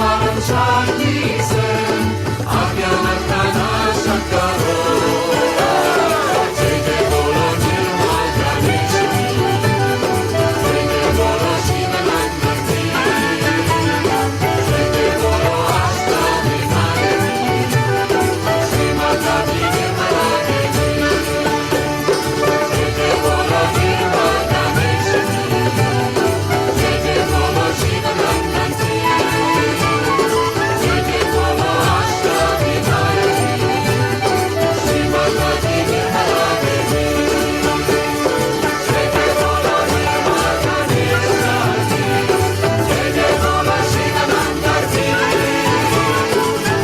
परम शांति से अज्ञान का नाश करो। जय जय बोलो निर्मल गणेश की, जय जय बोलो शिवानंद की, जय जय बोलो अष्टविनायक की, श्री माता की निर्मला देवी, जय जय बोलो निर्मल गणेश की, जय जय बोलो शिवानंद की, जय जय बोलो अष्टविनायक की, श्री माता की निर्मला देवी, जय जय बोलो निर्मल गणेश की, जय जय बोलो शिवानंद की,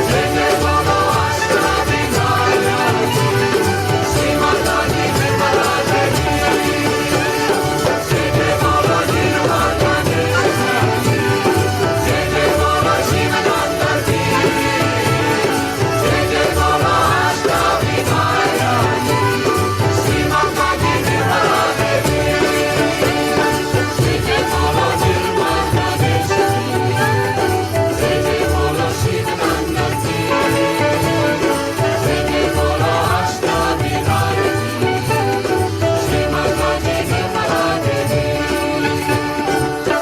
जय जय बोलो अष्टविनायक की, श्री माता की निर्मला देवी, जय जय बोलो निर्मल गणेश की, जय जय बोलो शिवानंद की, जय जय बोलो अष्टविनायक की, श्री माता की निर्मला देवी, जय जय बोलो निर्मल गणेश की, जय जय बोलो शिवानंद की, जय जय बोलो अष्टविनायक की, श्री माता की निर्मला देवी,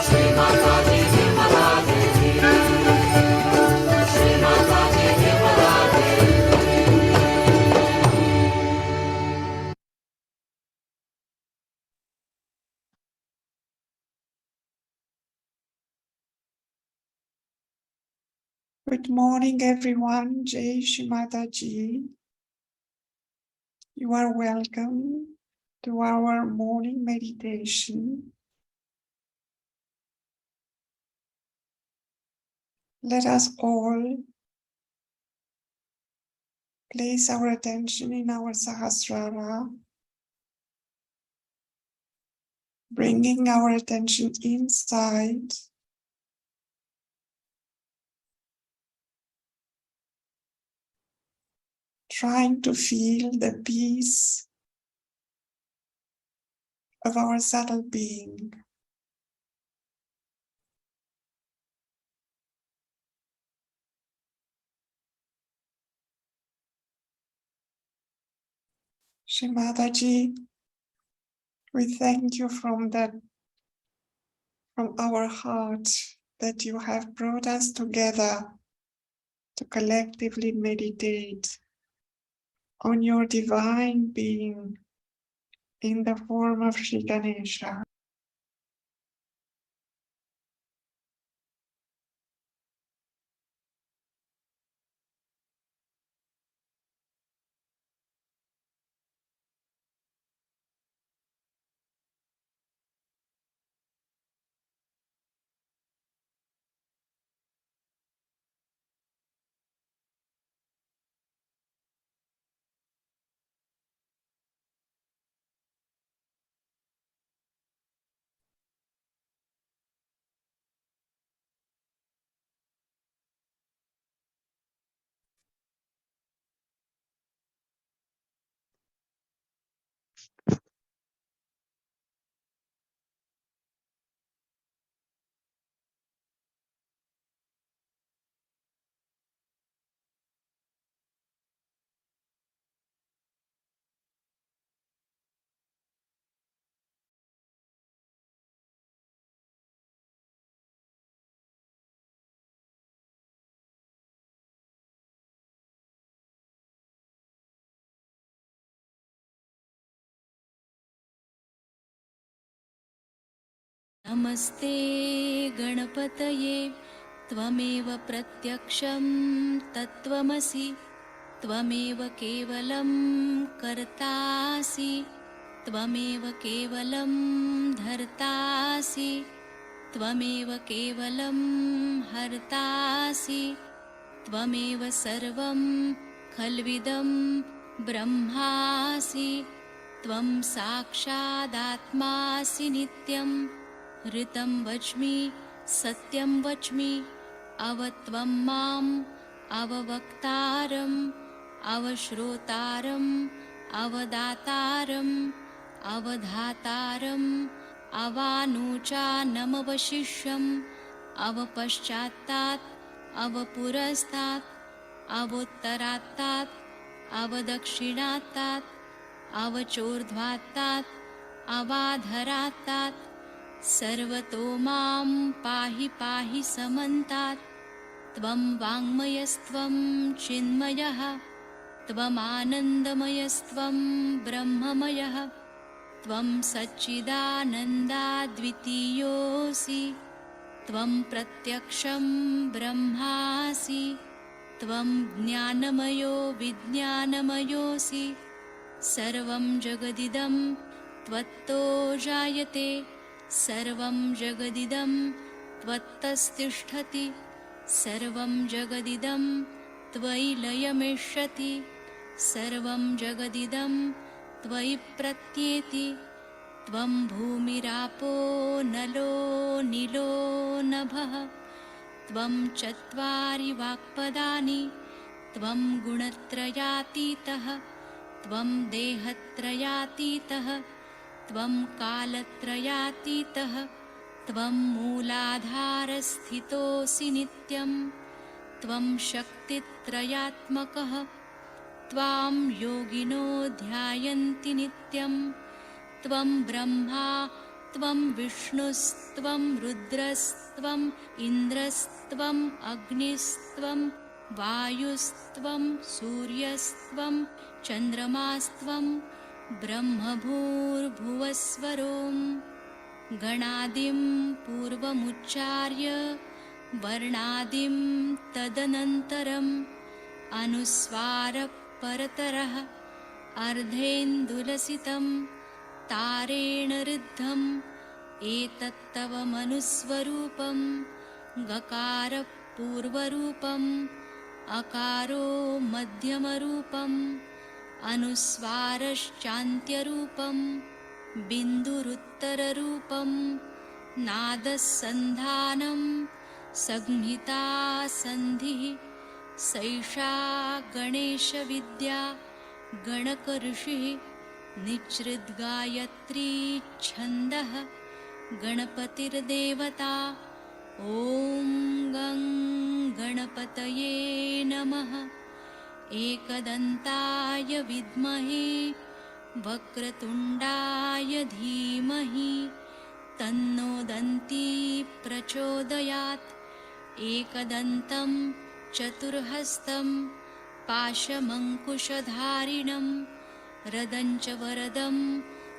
श्री माता की निर्मला देवी, श्री माता की Nirmala Devi. Good morning, everyone. Jai Shri Mataji. You are welcome to our morning meditation. Let us all place our attention in our Sahasrara, bringing our attention inside, trying to feel the peace of our subtle being. Shri Mataji, we thank you from our heart that you have brought us together to collectively meditate on your divine being in the form of Shri Ganesha. नमस्ते गणपतये त्वमेव प्रत्यक्षं तत्त्वमसि त्वमेव केवलं कर्तासि त्वमेव केवलं धर्तासि त्वमेव केवलं हर्तासि त्वमेव सर्वं खल्विदं ब्रह्मासि त्वं साक्षादात्मासि नित्यं ऋतं वच्मि सत्यं वच्मि अवत्वं माम् अववक्तारम् अवश्रोतारम् अवदातारम् अवधातारम् अवानुचानमवशिष्यम् अवपश्चात्तात् अवपुरस्तात् अवोत्तरात्तात् अवदक्षिणात्तात् अवचोर्ध्वात्तात् अवाधरात्तात् सर्वतो मां पाहि पाहि समन्तात् त्वं वाङ्मयस्त्वं चिन्मयः त्वमानन्दमयस्त्वं ब्रह्ममयः त्वं सच्चिदानन्दाद्वितीयोऽसि त्वं प्रत्यक्षं ब्रह्मासि त्वं ज्ञानमयो विज्ञानमयोऽसि सर्वं जगदिदं त्वत्तो जायते सर्वं जगदिदं त्वत्तस्तिष्ठति सर्वं जगदिदं त्वयि लयमिष्यति सर्वं जगदिदं त्वयि प्रत्येति त्वं भूमिरापो नलो नीलो नभः त्वं चत्वारि वाक्पदानि त्वं गुणत्रयातीतः त्वं देहत्रयातीतः त्वं कालत्रयातीतः त्वं मूलाधारस्थितोऽसि नित्यं त्वं शक्तित्रयात्मकः त्वां योगिनो ध्यायन्ति नित्यं त्वं ब्रह्मा त्वं विष्णुस्त्वं रुद्रस्त्वम् इन्द्रस्त्वम् अग्निस्त्वं वायुस्त्वं सूर्यस्त्वं चन्द्रमास्त्वं ब्रह्मभूर्भुवस्वरों गणादिं पूर्वमुच्चार्य वर्णादिं तदनन्तरम् अनुस्वारपरतरः अर्धेन्दुलसितं तारेण ऋद्धम् एतत्तव मनुस्वरूपं गकारपूर्वरूपम् अकारो मध्यमरूपम् अनुस्वारश्चान्त्यरूपं बिन्दुरुत्तररूपं नादसन्धानं संहिता सन्धिः सैषा गणेशविद्या गणकऋषिः निच्छृद्गायत्री छन्दः गणपतिर्देवता ॐ गं गणपतये नमः एकदन्ताय विद्महे वक्रतुण्डाय धीमहि तन्नो दन्ती प्रचोदयात् एकदन्तं चतुर्हस्तं पाशमङ्कुशधारिणं रदञ्च वरदं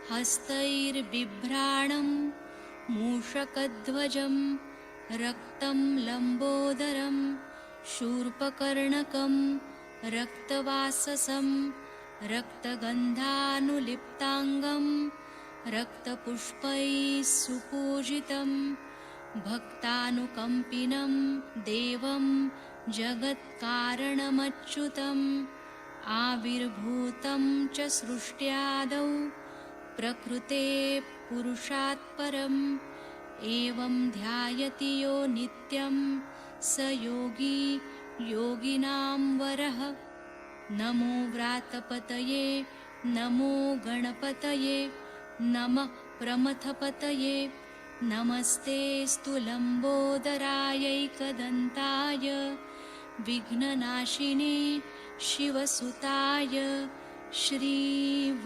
हस्तैर्बिभ्राणं मूषकध्वजं रक्तं लम्बोदरं शूर्पकर्णकं रक्तवाससं रक्तगन्धानुलिप्ताङ्गं रक्तपुष्पैः सुपूजितं भक्तानुकम्पिनं देवं जगत्कारणमच्युतम् आविर्भूतं च सृष्ट्यादौ प्रकृते पुरुषात् परम् एवं ध्यायति यो नित्यं स योगी योगिनां वरः नमो व्रातपतये नमो गणपतये नमः प्रमथपतये नमस्ते लम्बोदरायैकदन्ताय विघ्ननाशिने शिवसुताय श्रीवरदमूर्तये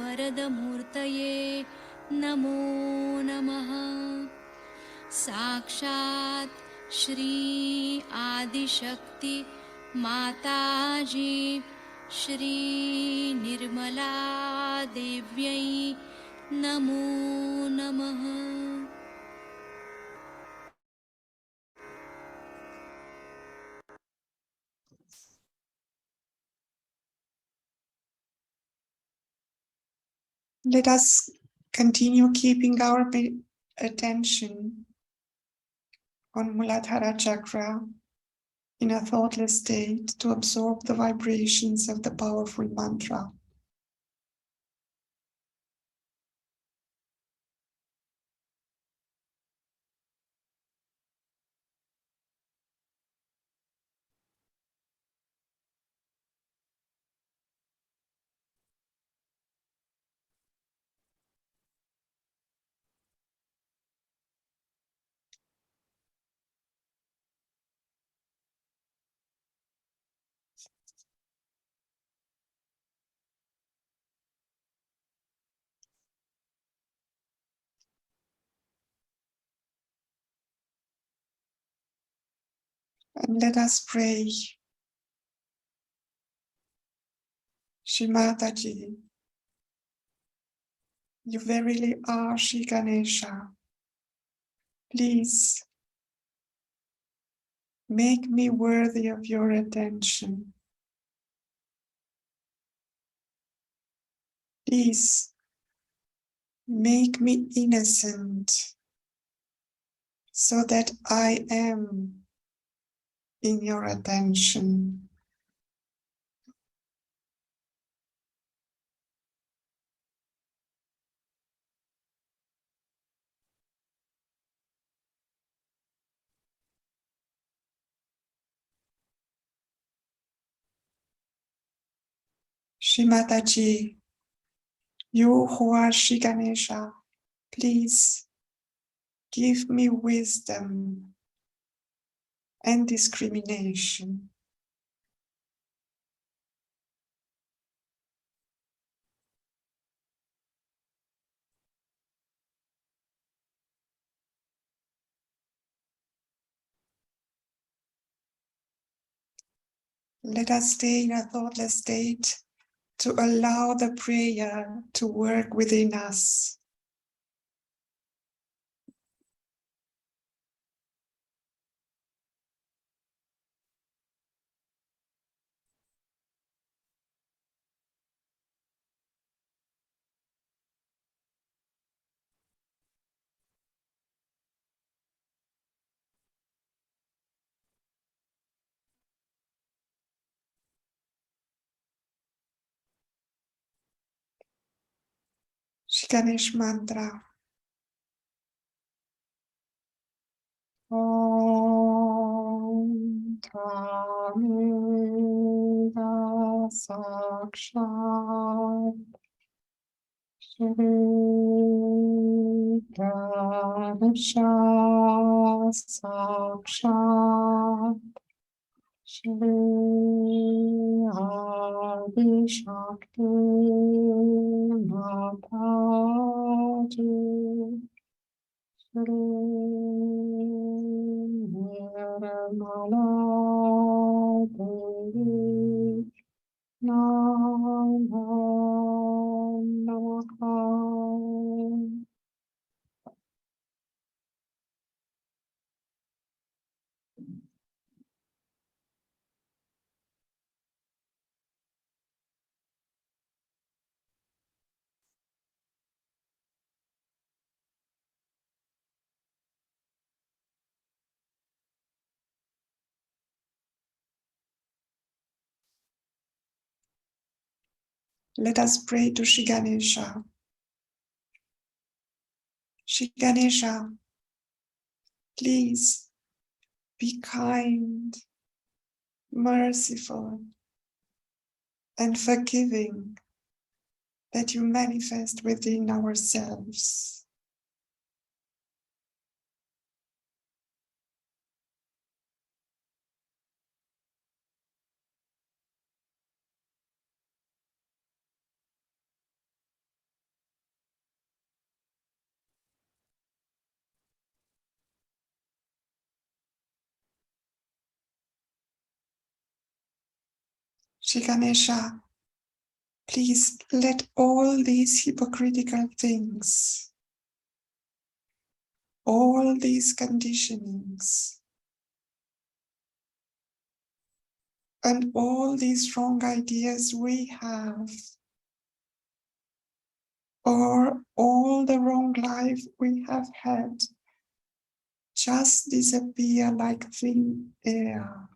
नमो नमः साक्षात् श्री आदिशक्ति माताजी श्री निर्मला देव्यै नमो नमः। Let us continue keeping our attention on Muladhara Chakra in a thoughtless state to absorb the vibrations of the powerful mantra. And let us pray. Shri Mataji, you verily are Shri Ganesha. Please make me worthy of your attention. Please make me innocent so that I am in your attention. Shri Mataji, you who are Shri Ganesha, please give me wisdom and discrimination. Let us stay in a thoughtless state to allow the prayer to work within us. Shri Ganesh mantra. Om Tamida Sakshat Shri Ganesha Sakshat Shri Adi Shakti Mataji Shri Nirmala Devi Namo Namaha. Let us pray to Shri Ganesha. Shri Ganesha, please be kind, merciful, and forgiving that you manifest within ourselves. Shri Ganesha, please let all these hypocritical things, all these conditionings, and all these wrong ideas we have, or all the wrong life we have had, just disappear like thin air.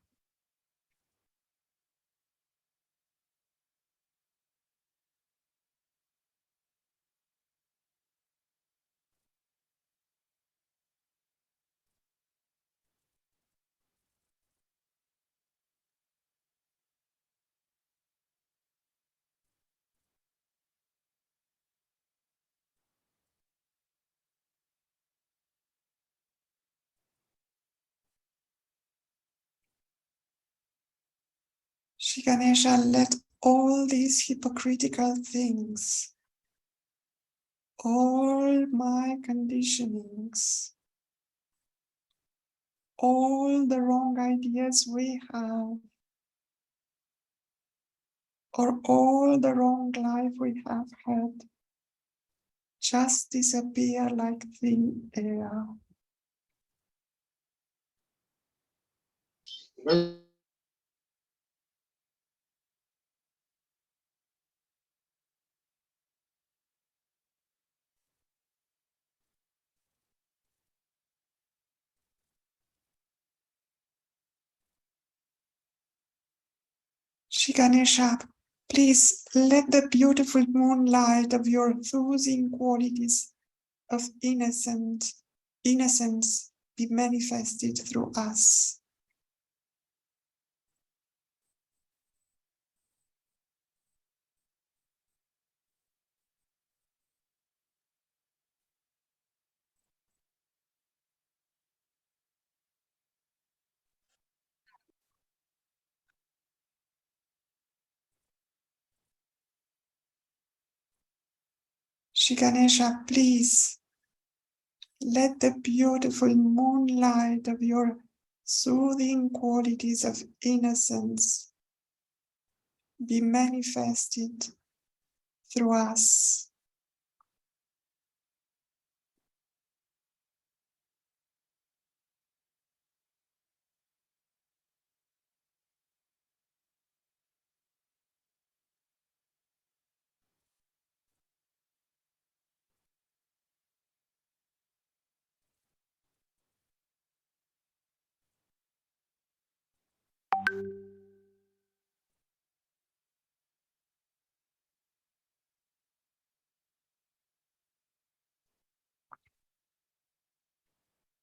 Shri Ganesha, let all these hypocritical things, all my conditionings, all the wrong ideas we have, or all the wrong life we have had, just disappear like thin air. Shri Ganesha, please let the beautiful moonlight of your soothing qualities of innocence be manifested through us. Shri Ganesha, please let the beautiful moonlight of your soothing qualities of innocence be manifested through us.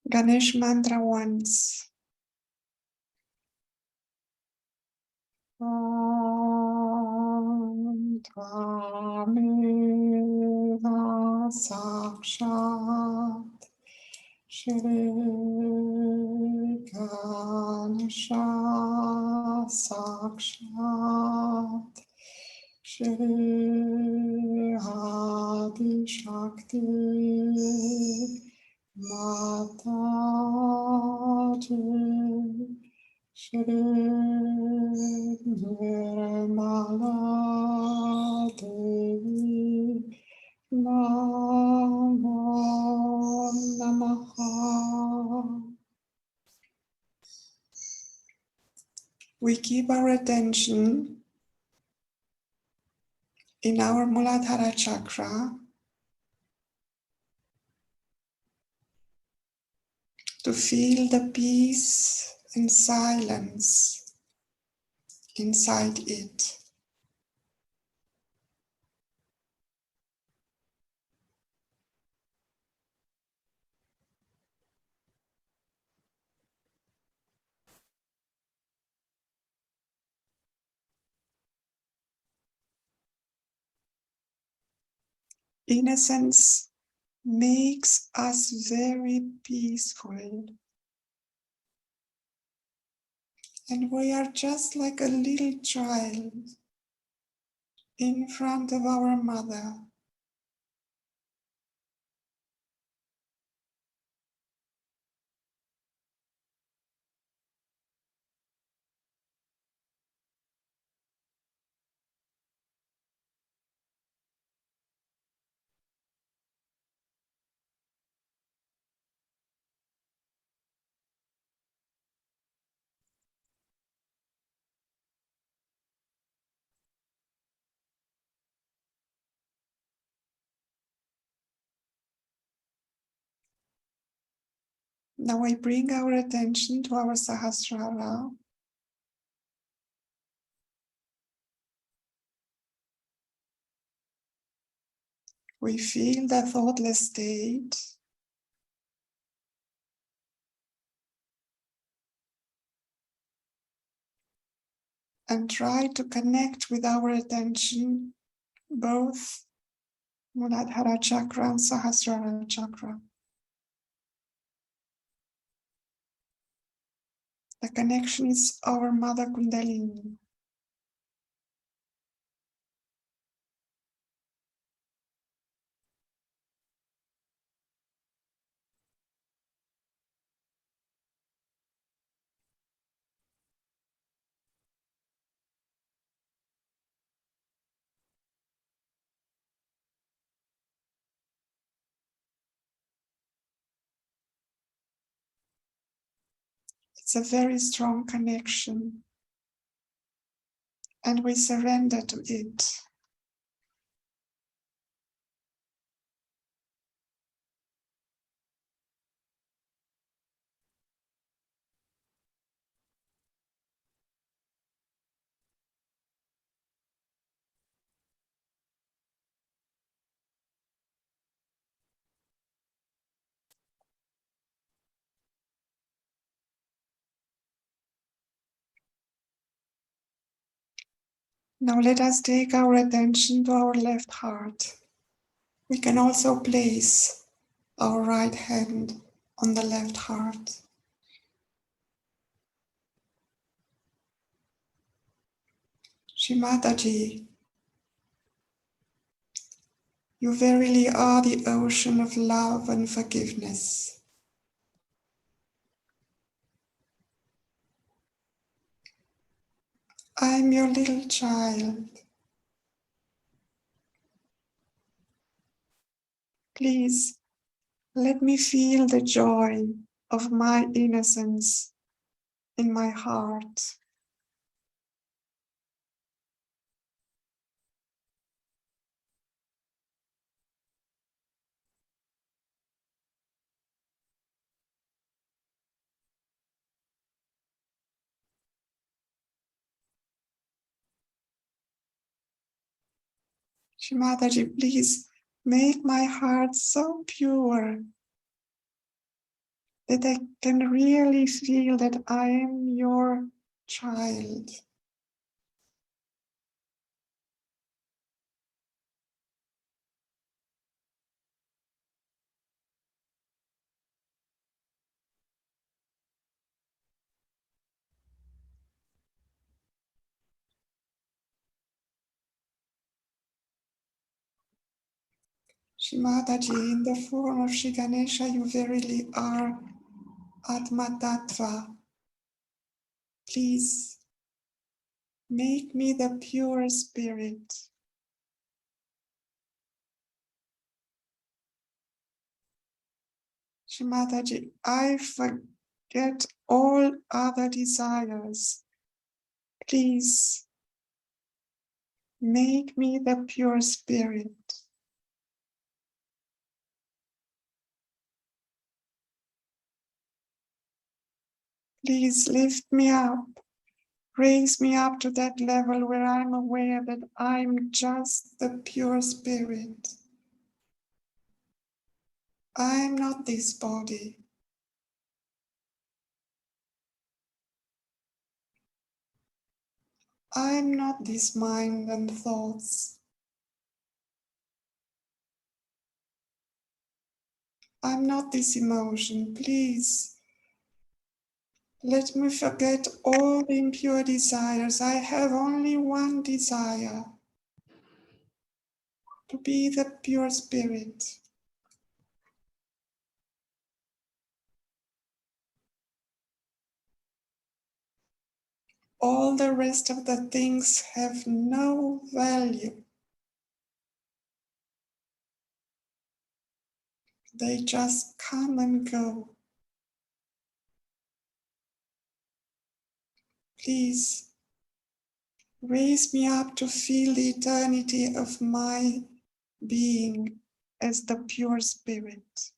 Ganesh mantra once. Tvameva sakshat Shri Ganesha sakshat Shri Adi Shakti Mataji Shri Nirmala Devi Namo Namaha. We keep our attention in our Muladhara chakra to feel the peace and silence inside it. Innocence makes us very peaceful, and we are just like a little child in front of our mother. Now we bring our attention to our Sahasrara. We feel the thoughtless state, and try to connect with our attention both Muladhara chakra and Sahasrara chakra. The connection is our mother Kundalini. It's a very strong connection, and we surrender to it. Now let us take our attention to our left heart. We can also place our right hand on the left heart. Shri Mataji, you verily are the ocean of love and forgiveness. I am your little child. Please let me feel the joy of my innocence in my heart. Shri Mataji, please make my heart so pure that I can really feel that I am your child. Shri Mataji, in the form of Shri Ganesha, you verily are Atma Tattva. Please make me the pure spirit. Shri Mataji, I forget all other desires. Please make me the pure spirit. Please lift me up, raise me up to that level where I'm aware that I'm just the pure spirit. I'm not this body. I'm not this mind and thoughts. I'm not this emotion. Please let me forget all impure desires. I have only one desire, to be the pure spirit. All the rest of the things have no value. They just come and go. Please raise me up to feel the eternity of my being as the pure spirit.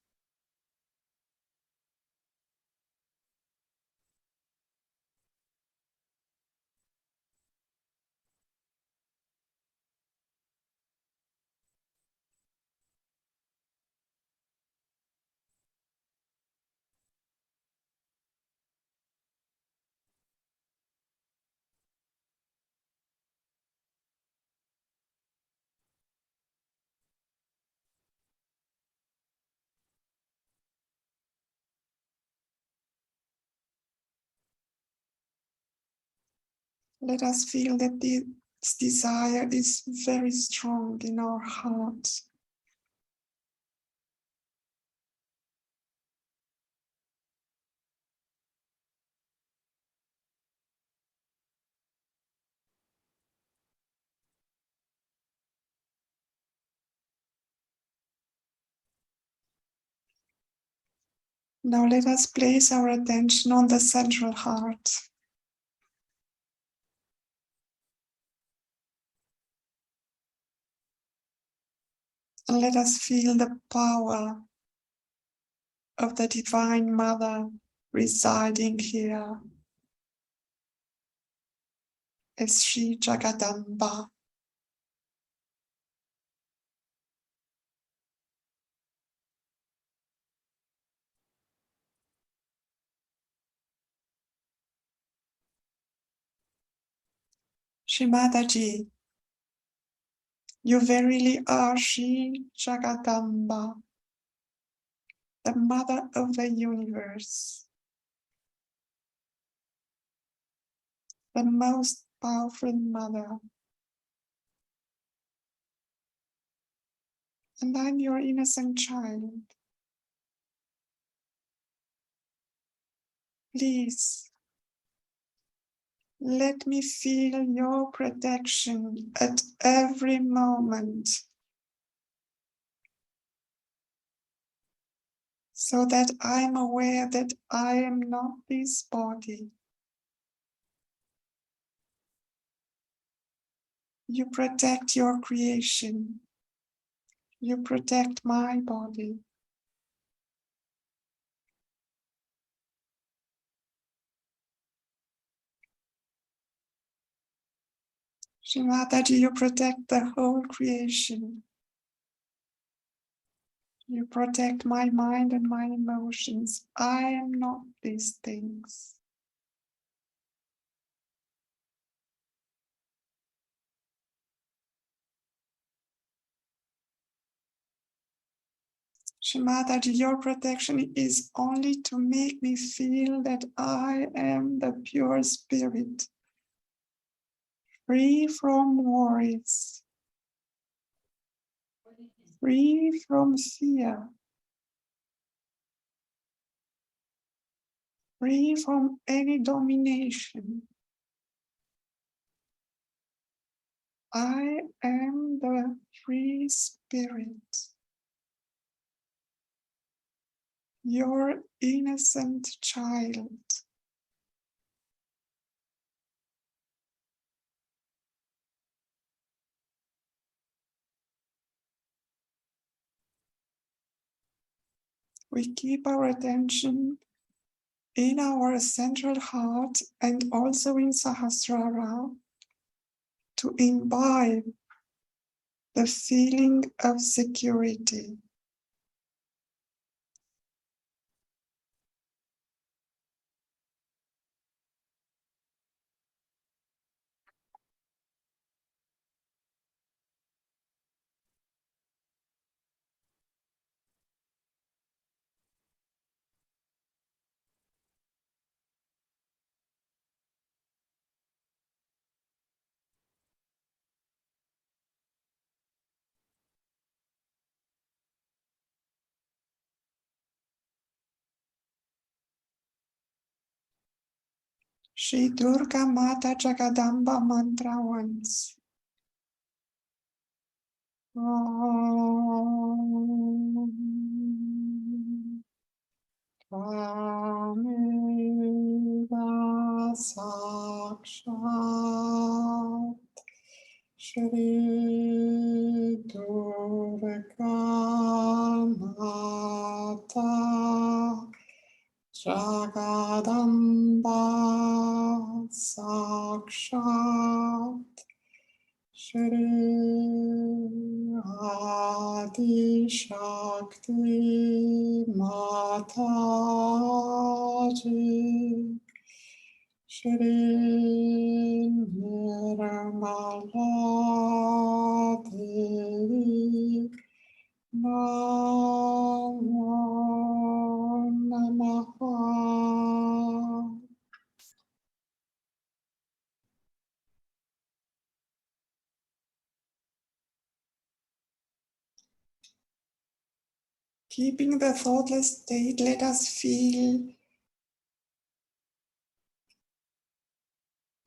Let us feel that this desire is very strong in our hearts. Now let us place our attention on the central heart. And let us feel the power of the Divine Mother residing here as Shri Jagadamba. Shri Mataji, you verily are Shri Jagadamba, the Mother of the universe, the most powerful Mother. And I'm your innocent child. Please, let me feel your protection at every moment, so that I'm aware that I am not this body. You protect your creation. You protect my body. Shri Mataji, you protect the whole creation. You protect my mind and my emotions. I am not these things. Shri Mataji, your protection is only to make me feel that I am the pure spirit, free from worries, free from fear, free from any domination. I am the free spirit, your innocent child. We keep our attention in our central heart and also in Sahasrara to imbibe the feeling of security. Shri Durga Mata Jagadamba mantra once. Om Tvameva Sakshat Shri Durga Mata Jagadamba Sakshat Shri Adi Shakti Mataji Shri Nirmala Devi Namo Namaha. Keeping the thoughtless state, let us feel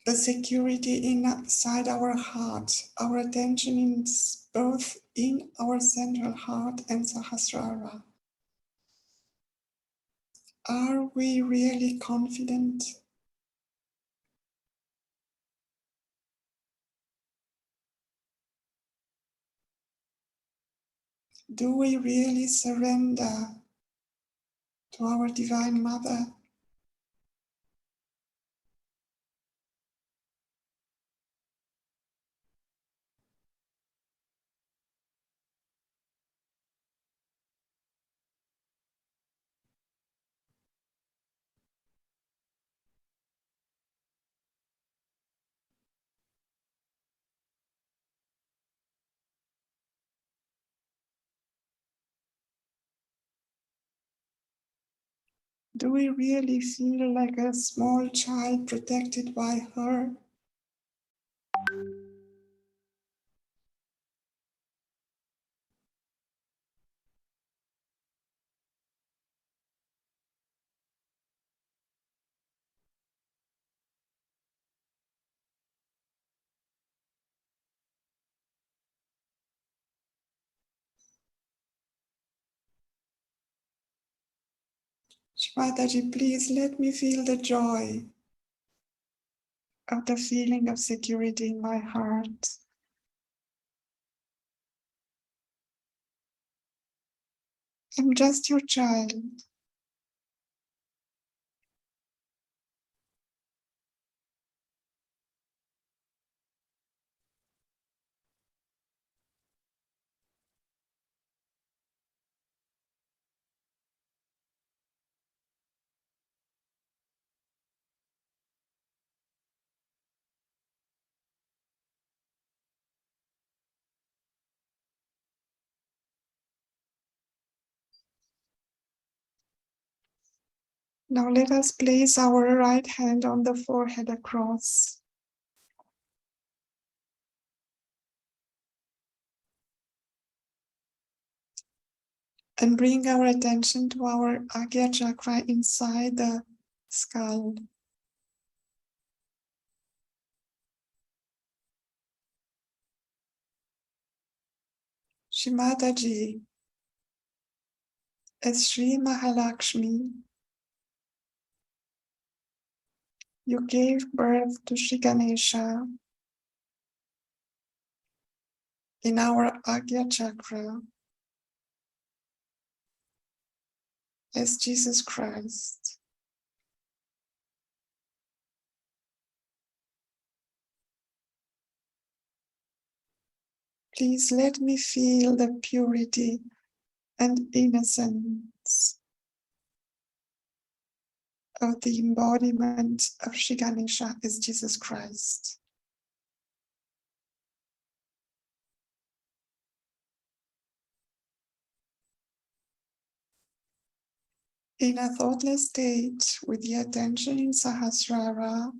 the security inside our heart. Our attention is both in our central heart and Sahasrara. Are we really confident? Do we really surrender to our Divine Mother? Do we really feel like a small child protected by her? Mataji, please let me feel the joy of the feeling of security in my heart. I'm just your child. Now let us place our right hand on the forehead across. And bring our attention to our Agya chakra inside the skull. Shrimataji, as Shri Mahalakshmi, you gave birth to Shri Ganesha in our Agya chakra as Jesus Christ. Please let me feel the purity and innocence of the embodiment of Shri Ganesha as Jesus Christ. In a thoughtless state with the attention in Sahasrara,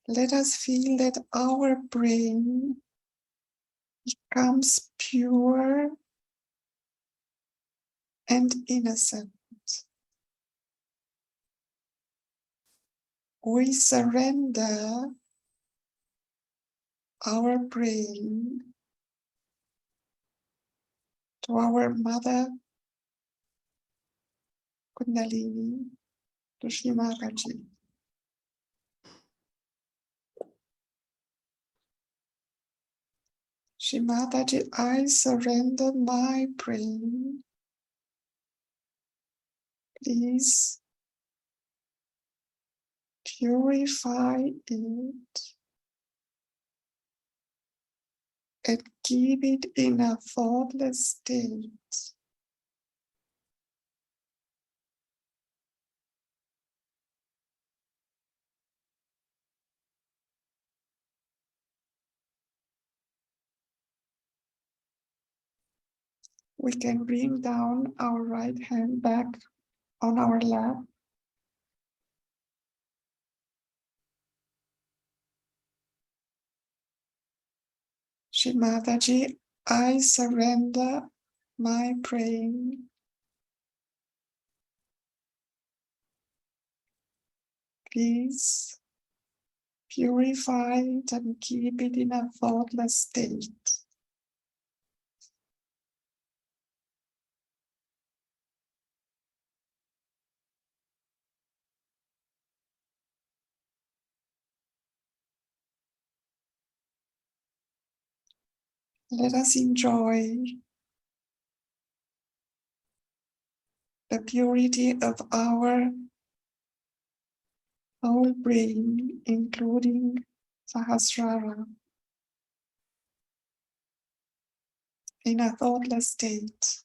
let us feel that our brain becomes pure and innocent. We surrender our brain to our mother Kundalini, to Shri Mataji. Shri Mataji, I surrender my brain. Please purify it and keep it in a thoughtless state. We can bring down our right hand back on our lap. Shri Mataji, I surrender my brain. Please purify it and keep it in a thoughtless state. Let us enjoy the purity of our whole brain, including Sahasrara, in a thoughtless state.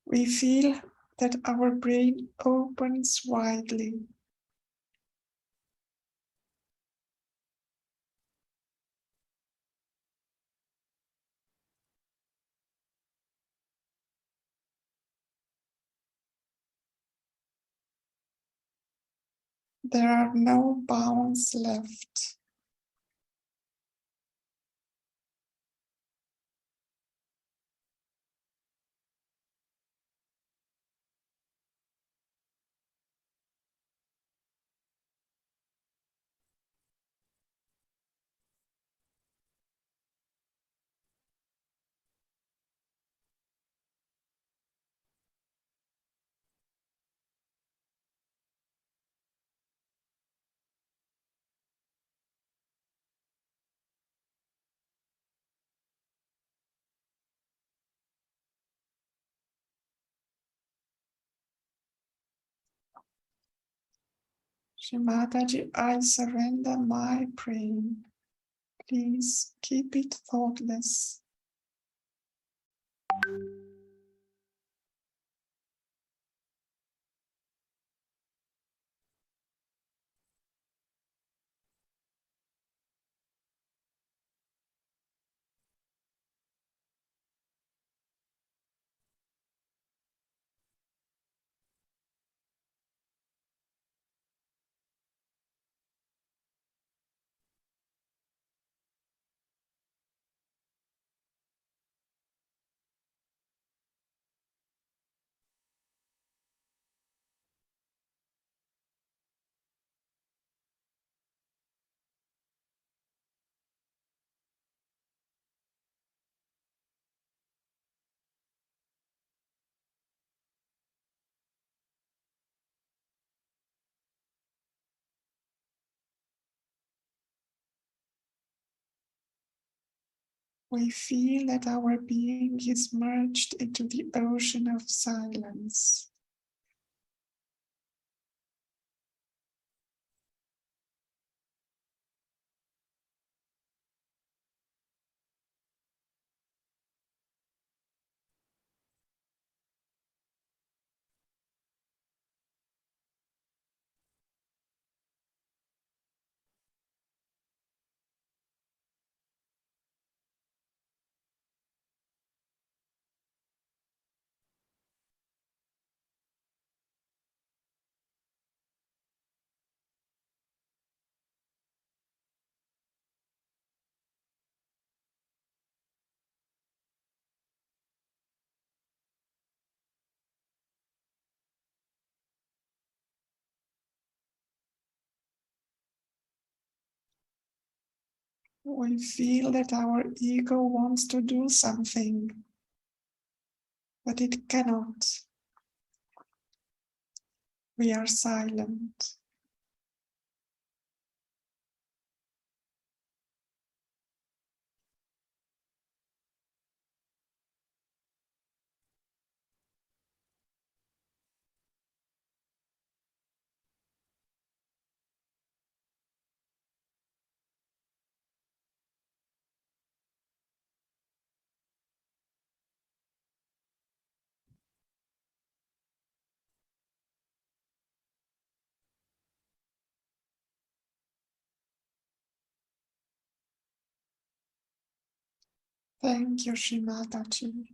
We feel that our brain opens widely. There are no bounds left. Shri Mataji, I surrender my brain. Please keep it thoughtless. We feel that our being is merged into the ocean of silence. We feel that our ego wants to do something, but it cannot. We are silent. Thank you, Shri Mataji.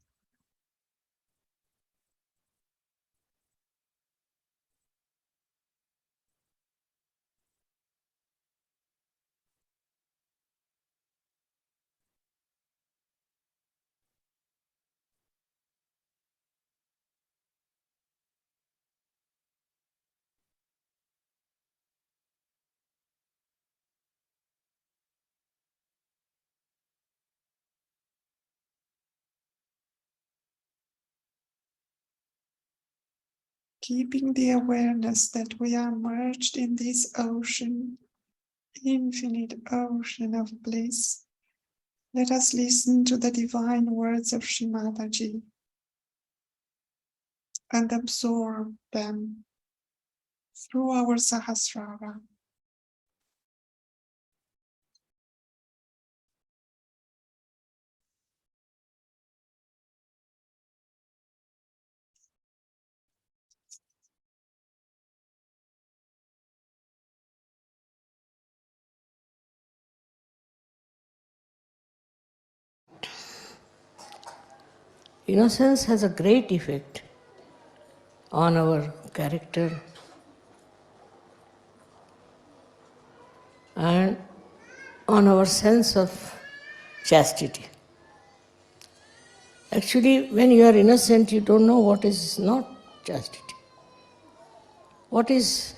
Keeping the awareness that we are merged in this ocean, infinite ocean of bliss, let us listen to the divine words of Shri Mataji and absorb them through our Sahasrara. Innocence has a great effect on our character and on our sense of chastity. Actually, when you are innocent, you don't know what is not chastity. What is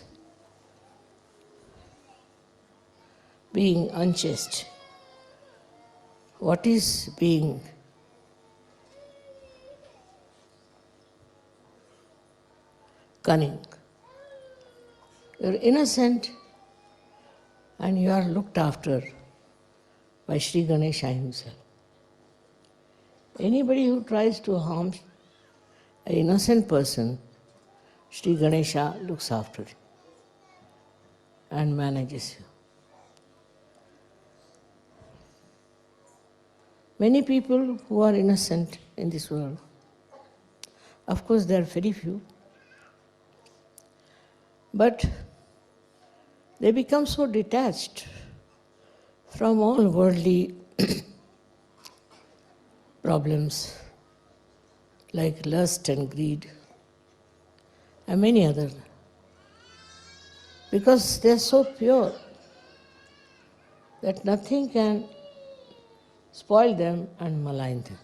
being unchaste? What is being cunning? You're innocent and you are looked after by Shri Ganesha himself. Anybody who tries to harm an innocent person, Shri Ganesha looks after you and manages you. Many people who are innocent in this world, of course there are very few, but they become so detached from all worldly problems like lust and greed and many others, because they are so pure that nothing can spoil them and malign them.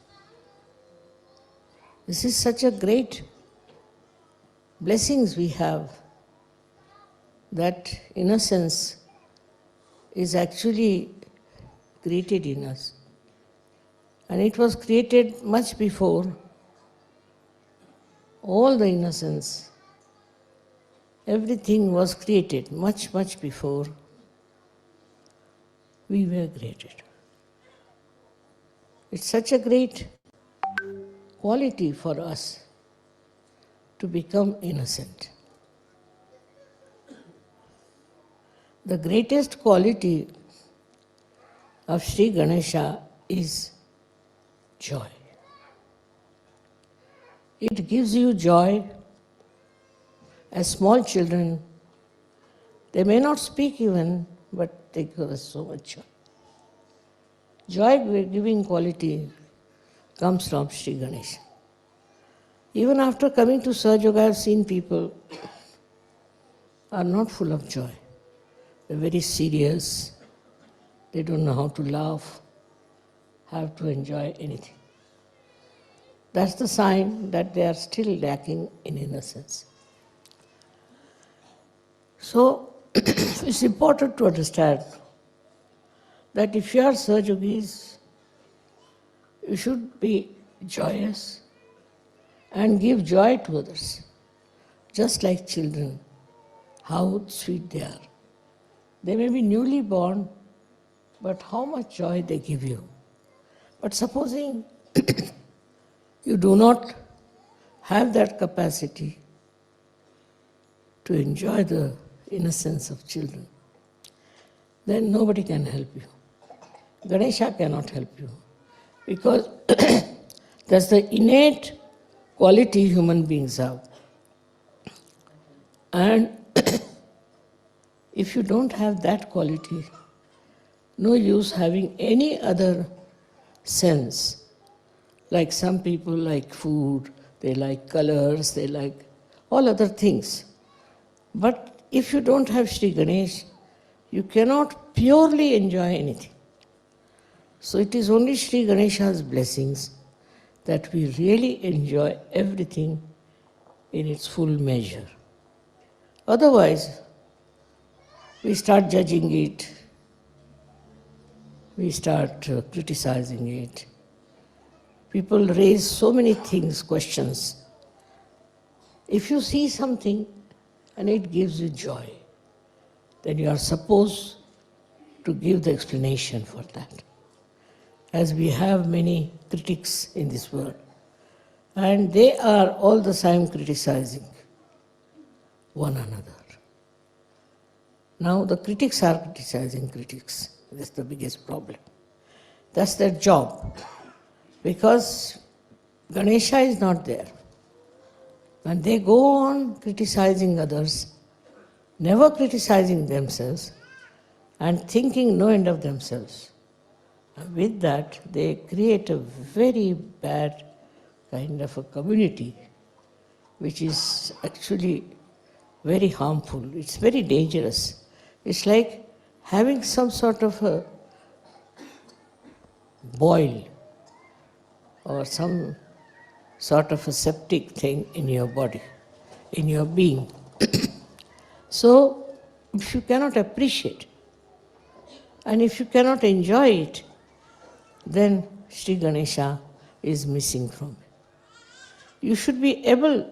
This is such a great blessings we have, that innocence is actually created in us. And it was created much before all the innocence. Everything was created much, much before we were created. It's such a great quality for us to become innocent. The greatest quality of Sri Ganesha is joy. It gives you joy. As small children, they may not speak even, but they give us so much joy. Joy-giving quality comes from Sri Ganesha. Even after coming to Sahaja, I have seen people are not full of joy. They're very serious. They don't know how to laugh, have to enjoy anything. That's the sign that they are still lacking in innocence. So, it's important to understand that if you are Sahajogis, you should be joyous and give joy to others, just like children, how sweet they are. They may be newly born, but how much joy they give you. But supposing you do not have that capacity to enjoy the innocence of children, then nobody can help you. Ganesha cannot help you, because that's the innate quality human beings have. And if you don't have that quality, no use having any other sense. Like some people like food, they like colors, they like all other things. But if you don't have Shri Ganesh, you cannot purely enjoy anything. So it is only Shri Ganesha's blessings that we really enjoy everything in its full measure. Otherwise, we start judging it, we start criticizing it. People raise so many things, questions. If you see something and it gives you joy, then you are supposed to give the explanation for that. As we have many critics in this world, and they are all the time criticizing one another. Now the critics are criticizing critics. That's the biggest problem. That's their job. Because Ganesha is not there. When they go on criticizing others, never criticizing themselves, and thinking no end of themselves, with that they create a very bad kind of a community, which is actually very harmful. It's very dangerous. It's like having some sort of a boil or some sort of a septic thing in your body, in your being. So, if you cannot appreciate and if you cannot enjoy it, then Shri Ganesha is missing from it. You should be able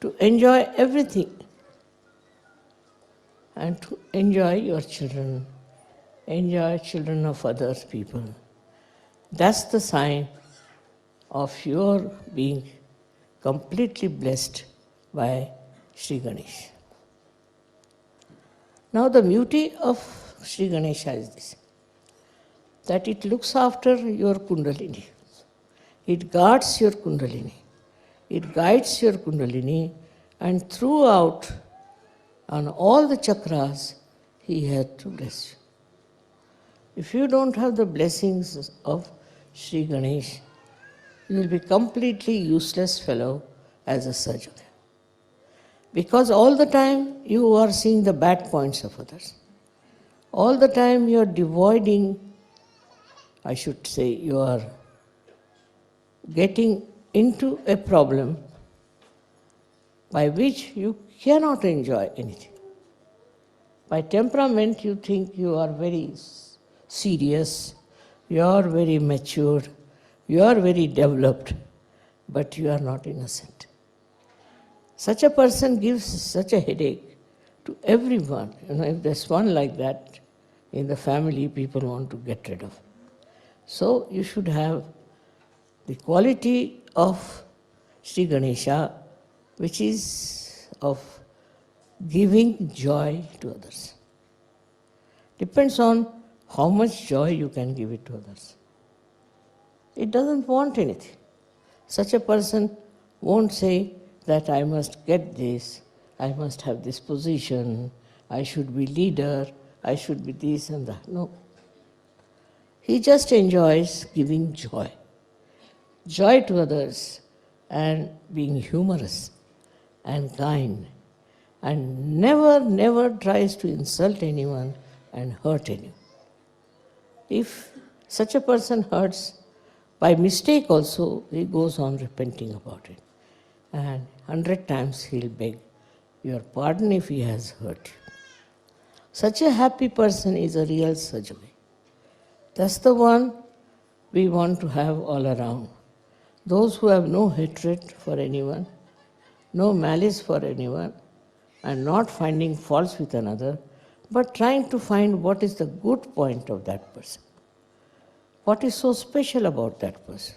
to enjoy everything and to enjoy your children, enjoy children of other people. That's the sign of your being completely blessed by Shri Ganesha. Now the beauty of Shri Ganesha is this, that it looks after your Kundalini. It guards your Kundalini. It guides your Kundalini, and throughout, on all the chakras, he had to bless you. If you don't have the blessings of Shri Ganesh, you will be completely useless fellow as a Sahaja. Because all the time you are seeing the bad points of others. All the time you are devoiding, I should say, you are getting into a problem by which you cannot enjoy anything. By temperament you think you are very serious, you are very mature, you are very developed, but you are not innocent. Such a person gives such a headache to everyone. If there's one like that in the family, people want to get rid of. So you should have the quality of Shri Ganesha, which is of giving joy to others. Depends on how much joy you can give it to others. It doesn't want anything. Such a person won't say that I must get this, I must have this position, I should be leader, I should be this and that. No. He just enjoys giving joy. Joy to others and being humorous and kind, and never tries to insult anyone and hurt anyone. If such a person hurts, by mistake also, he goes on repenting about it. And 100 times he'll beg your pardon if he has hurt you. Such a happy person is a real Sahaja. That's the one we want to have all around. Those who have no hatred for anyone, no malice for anyone, and not finding faults with another, but trying to find what is the good point of that person. What is so special about that person?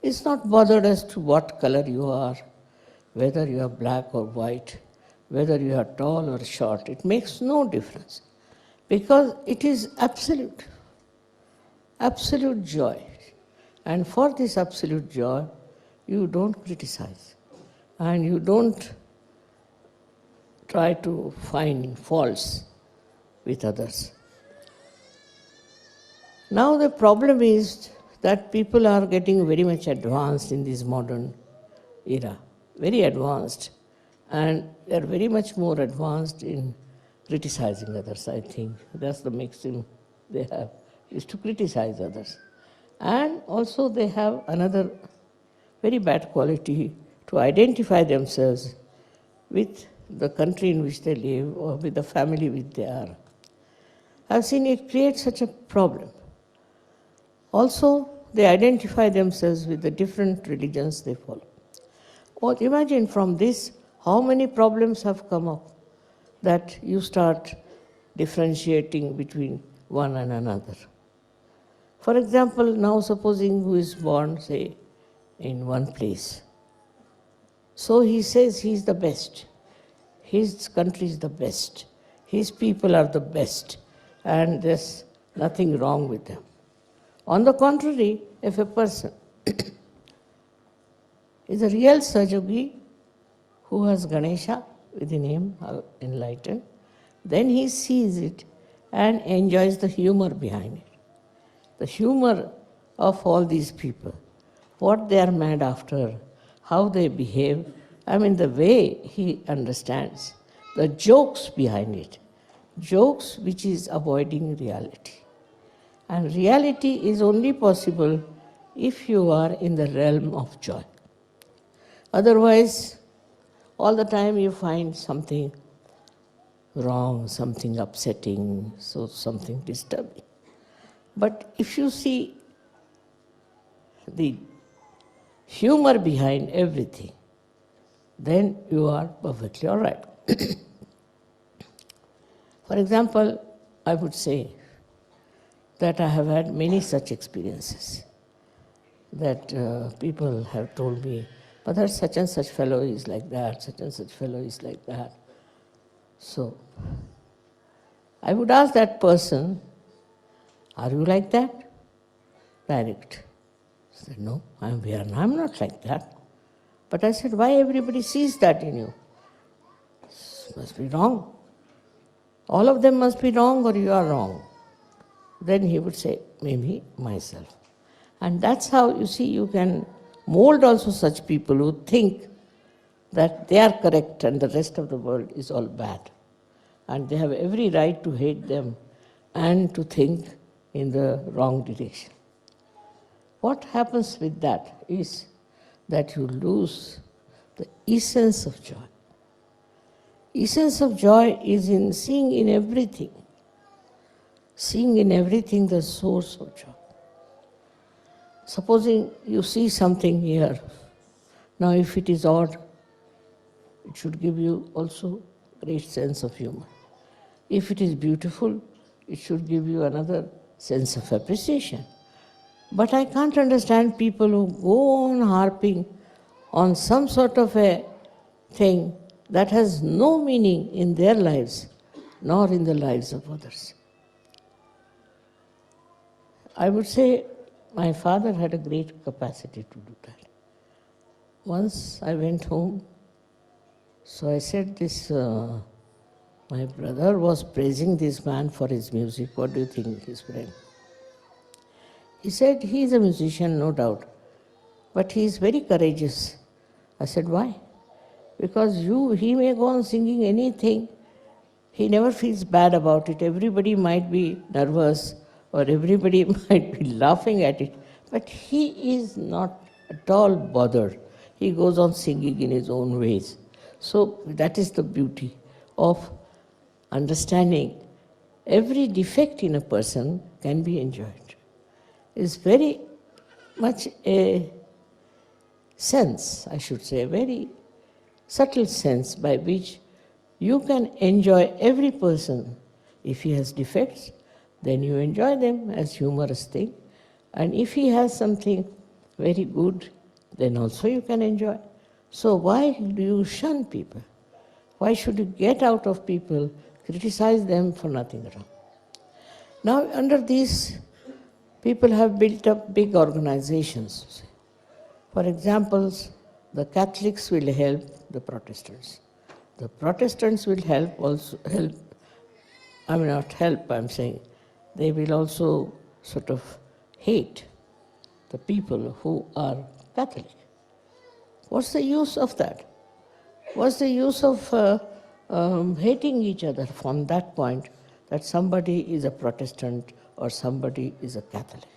It's not bothered as to what color you are, whether you are black or white, whether you are tall or short. It makes no difference, because it is absolute. Absolute joy. And for this absolute joy, you don't criticize and you don't try to find faults with others. Now the problem is that people are getting very much advanced in this modern era, very advanced, and they are very much more advanced in criticizing others, I think. That's the maxim they have, is to criticize others. And also they have another very bad quality to identify themselves with the country in which they live or with the family which they are. I've seen it create such a problem. Also, they identify themselves with the different religions they follow. Or imagine from this how many problems have come up that you start differentiating between one and another. For example, now supposing who is born, say, in one place. So he says he is the best. His country is the best. His people are the best. And there's nothing wrong with them. On the contrary, if a person is a real Sahaja who has Ganesha within him, enlightened, then he sees it and enjoys the humor behind it. The humor of all these people, what they are mad after, how they behave, the way he understands, the jokes behind it, jokes which is avoiding reality. And reality is only possible if you are in the realm of joy. Otherwise, all the time you find something wrong, something upsetting, so something disturbing. But if you see the humor behind everything, then you are perfectly all right. For example, I would say that I have had many such experiences that people have told me, Mother, such and such fellow is like that, such and such fellow is like that. So, I would ask that person, are you like that? Direct. I said, no, I'm not like that. But I said, why everybody sees that in you? This must be wrong. All of them must be wrong or you are wrong. Then he would say, maybe myself. And that's how, you see, you can mold also such people who think that they are correct and the rest of the world is all bad. And they have every right to hate them and to think in the wrong direction. What happens with that is that you lose the essence of joy. Essence of joy is in seeing in everything the source of joy. Supposing you see something here, now if it is odd, it should give you also great sense of humor. If it is beautiful, it should give you another sense of appreciation. But I can't understand people who go on harping on some sort of a thing that has no meaning in their lives, nor in the lives of others. I would say my father had a great capacity to do that. Once I went home, so I said my brother was praising this man for his music. What do you think, his friend? He said, he is a musician, no doubt, but he is very courageous. I said, why? Because he may go on singing anything. He never feels bad about it. Everybody might be nervous or everybody might be laughing at it, but he is not at all bothered. He goes on singing in his own ways. So that is the beauty of understanding every defect in a person can be enjoyed. It's very much a sense, I should say, a very subtle sense by which you can enjoy every person. If he has defects, then you enjoy them as humorous thing. And if he has something very good, then also you can enjoy. So why do you shun people? Why should you get out of people, criticize them for nothing wrong? Now under these, people have built up big organizations. For example, the Catholics will help the Protestants. The Protestants will I'm saying, they will also sort of hate the people who are Catholic. What's the use of that? What's the use of hating each other from that point that somebody is a Protestant or somebody is a Catholic?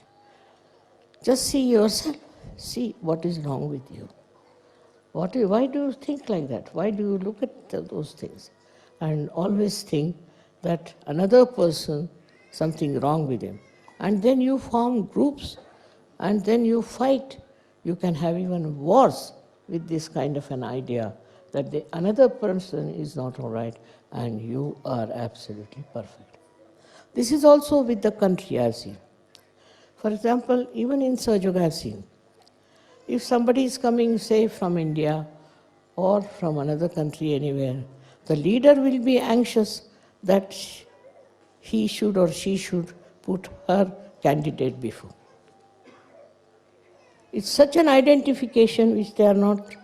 Just see yourself. See what is wrong with you. Why do you think like that? Why do you look at those things and always think that another person, something wrong with him? And then you form groups and then you fight. You can have even wars with this kind of an idea that the another person is not all right and you are absolutely perfect. This is also with the country I've seen. For example, even in Sahaja I've seen, if somebody is coming, say, from India or from another country anywhere, the leader will be anxious that he should or she should put her candidate before. It's such an identification which they are not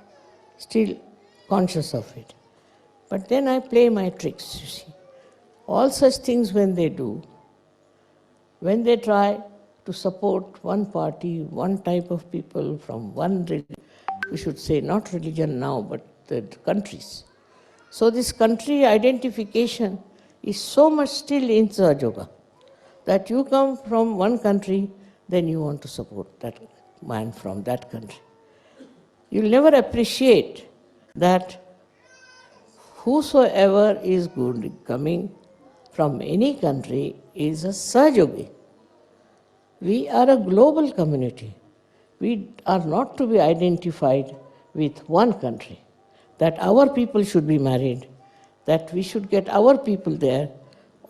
still conscious of it. But then I play my tricks, you see. All such things when they do, when they try to support one party, one type of people from one religion, we should say not religion now, but the countries. So this country identification is so much still in Sahaja Yoga that you come from one country, then you want to support that man from that country. You'll never appreciate that whosoever is good coming from any country is a Sahaja Yogi. We are a global community. We are not to be identified with one country, that our people should be married, that we should get our people there.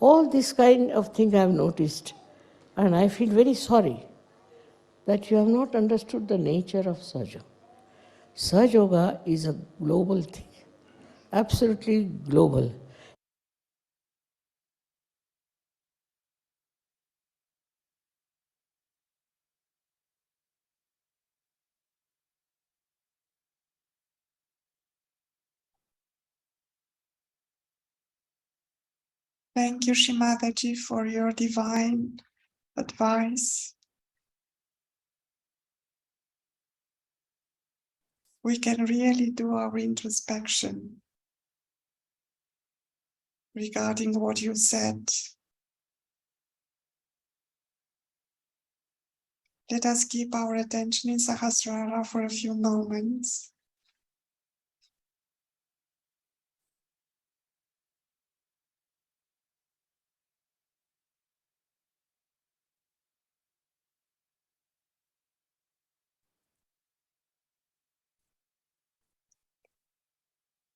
All this kind of thing I have noticed, and I feel very sorry that you have not understood the nature of Sahaja. Sahaja Yoga is a global thing, absolutely global. Thank you, Shimadaji, for your divine advice. We can really do our introspection regarding what you said. Let us keep our attention in Sahasrara for a few moments.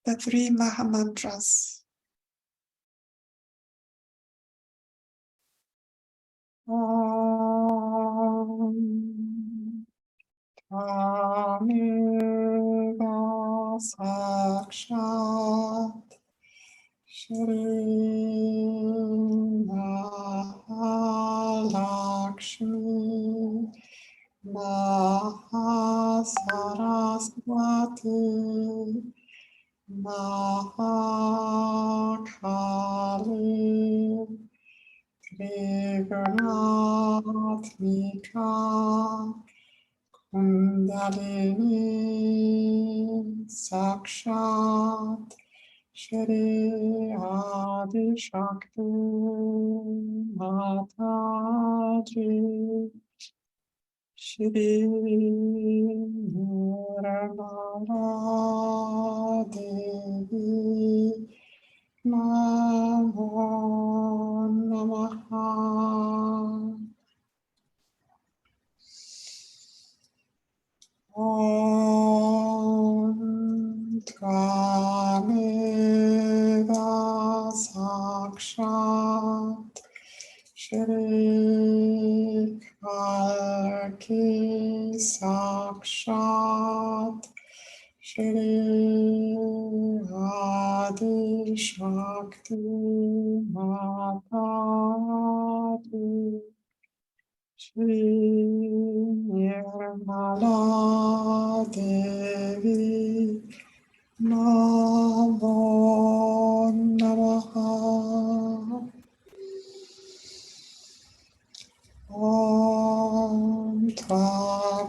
The three Mahamantras. Om Tameva Sakshat Shri Mahalakshmi Mahasaraswati Mahakali Trigunatmika Kundalini Sakshat Shri Adi Shakti Mataji Shri Nirmala Devi Namo Namaha. Om Tvameva Sakshat Shri Kalki Sakshat Shri Adi Shakti Mataji Shri Nirmala Devi Namo Namaha. Om Tvam